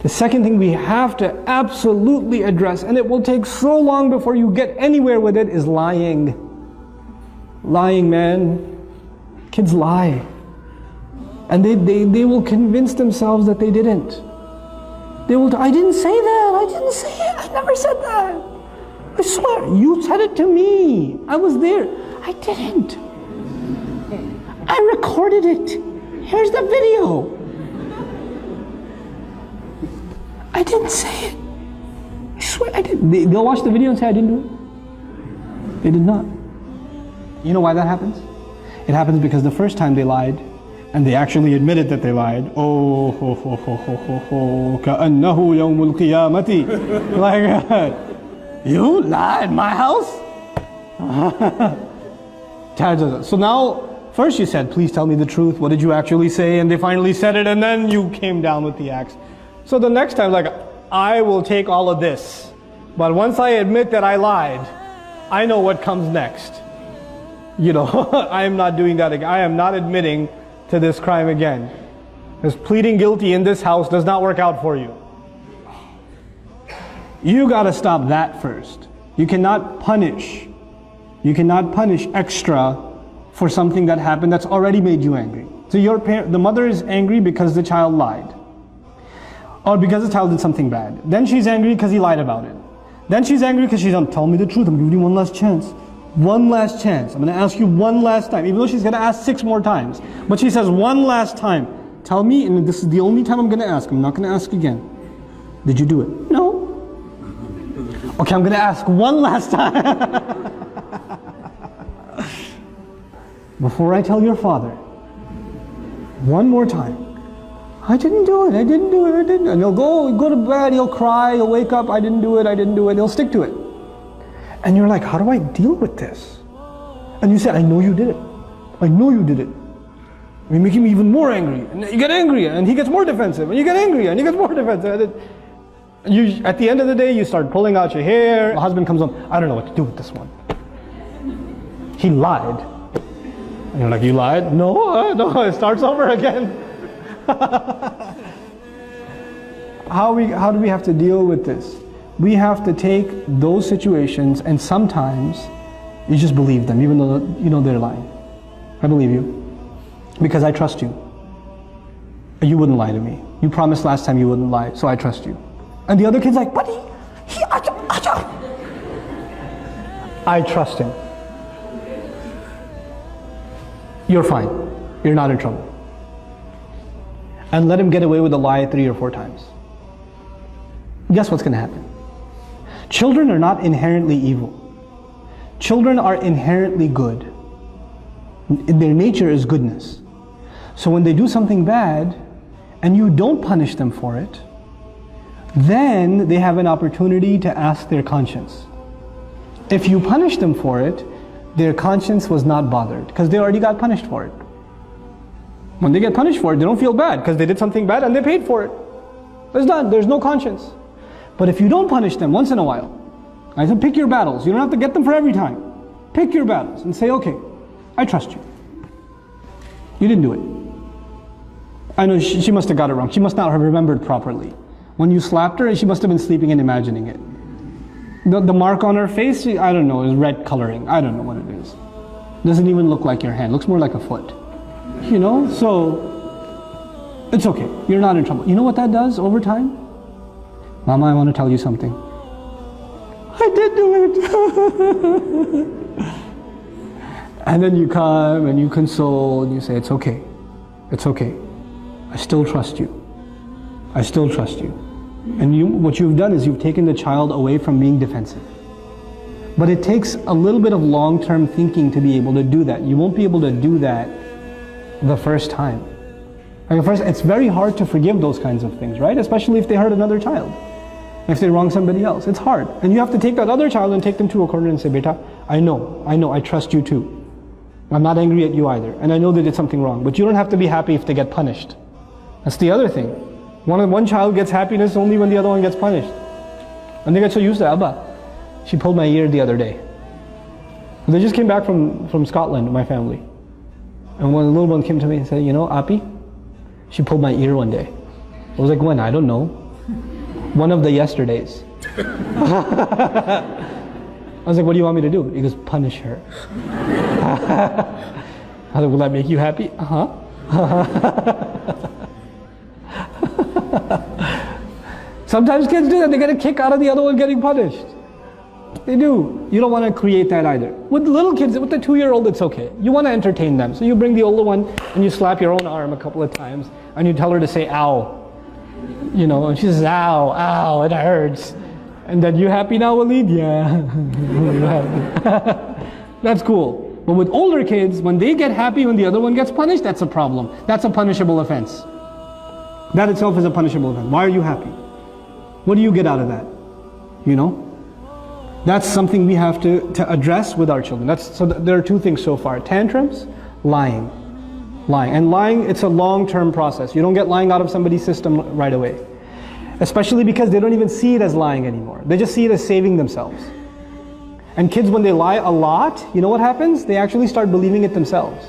The second thing we have to absolutely address, and it will take so long before you get anywhere with it, is lying. Lying, man. Kids lie. And they will convince themselves that they didn't. They will, I didn't say that, I didn't say it, I never said that. I swear, you said it to me. I was there. I didn't. I recorded it. Here's the video. I didn't say it. I swear I didn't. They'll watch the video and say I didn't do it. They did not. You know why that happens? It happens because the first time they lied, and they actually admitted that they lied. Oh, ho, ho, ho, ho, ho, ho, كأنه يوم القيامة. Like, you lied in my house? So now, first you said, please tell me the truth. What did you actually say? And they finally said it, and then you came down with the axe. So the next time, like, I will take all of this. But once I admit that I lied, I know what comes next. You know, I am not doing that again. I am not admitting to this crime again. Because pleading guilty in this house does not work out for you. You got to stop that first. You cannot punish. You cannot punish extra for something that happened that's already made you angry. So the mother is angry because the child lied. Or because the child did something bad. Then she's angry because he lied about it. Then she's angry because she's tell me the truth, I'm giving you one last chance. One last chance. I'm going to ask you one last time. Even though she's going to ask 6 more times. But she says one last time. Tell me, and this is the only time I'm going to ask. I'm not going to ask again. Did you do it? No. Okay, I'm going to ask one last time. Before I tell your father, one more time. I didn't do it, I didn't do it, I didn't. And he'll go to bed, he'll cry, he'll wake up, I didn't do it, I didn't do it. He'll stick to it. And you're like, how do I deal with this? And you say, I know you did it. I know you did it. You're making me even more angry. And you get angry, and he gets more defensive. And you get angry, and he gets more defensive. And at the end of the day, you start pulling out your hair. The husband comes home, I don't know what to do with this one. He lied. And you're like, you lied? No, no, it starts over again. How do we have to deal with this? We have to take those situations, and sometimes you just believe them, even though you know they're lying. I believe you because I trust you. You wouldn't lie to me. You promised last time you wouldn't lie, so I trust you. And the other kid's like, but I trust him. You're fine. You're not in trouble. And let him get away with a lie 3 or 4 times. Guess what's going to happen? Children are not inherently evil. Children are inherently good. Their nature is goodness. So when they do something bad and you don't punish them for it, then they have an opportunity to ask their conscience. If you punish them for it, their conscience was not bothered because they already got punished for it. When they get punished for it, they don't feel bad because they did something bad and they paid for it. It's done. There's no conscience. But if you don't punish them once in a while, I said pick your battles. You don't have to get them for every time. Pick your battles and say, okay, I trust you. You didn't do it. I know she must have got it wrong. She must not have remembered properly. When you slapped her, she must have been sleeping and imagining it. The mark on her face, I don't know, is red coloring. I don't know what it is. Doesn't even look like your hand. Looks more like a foot. You know, so it's okay. You're not in trouble. You know what that does over time? Mama, I want to tell you something. I did do it. And then you come and you console and you say, it's okay. It's okay. I still trust you. I still trust you. And what you've done is you've taken the child away from being defensive. But it takes a little bit of long-term thinking to be able to do that. You won't be able to do that the first time. Like first, it's very hard to forgive those kinds of things, right? Especially if they hurt another child. If they wrong somebody else. It's hard. And you have to take that other child and take them to a corner and say, Beta, I know, I trust you too. I'm not angry at you either. And I know they did something wrong. But you don't have to be happy if they get punished. That's the other thing. One child gets happiness only when the other one gets punished. And they get so used to Abba. She pulled my ear the other day. They just came back from Scotland, my family. And when the little one came to me and said, you know, Api, she pulled my ear one day. I was like, when? I don't know. One of the yesterdays. I was like, what do you want me to do? He goes, punish her. I was like, will that make you happy? Sometimes kids do that. They get a kick out of the other one getting punished. They do. You don't want to create that either. With little kids, with the 2-year-old, it's okay. You want to entertain them. So you bring the older one and you slap your own arm a couple of times and you tell her to say, ow. You know, and she says, ow, ow, it hurts. And then, you happy now, Walid? Yeah. That's cool. But with older kids, when they get happy when the other one gets punished, that's a problem. That's a punishable offense. That itself is a punishable offense. Why are you happy? What do you get out of that? You know? That's something we have to address with our children. So there are 2 things so far. Tantrums, lying. Lying. And lying, it's a long-term process. You don't get lying out of somebody's system right away. Especially because they don't even see it as lying anymore. They just see it as saving themselves. And kids, when they lie a lot, you know what happens? They actually start believing it themselves.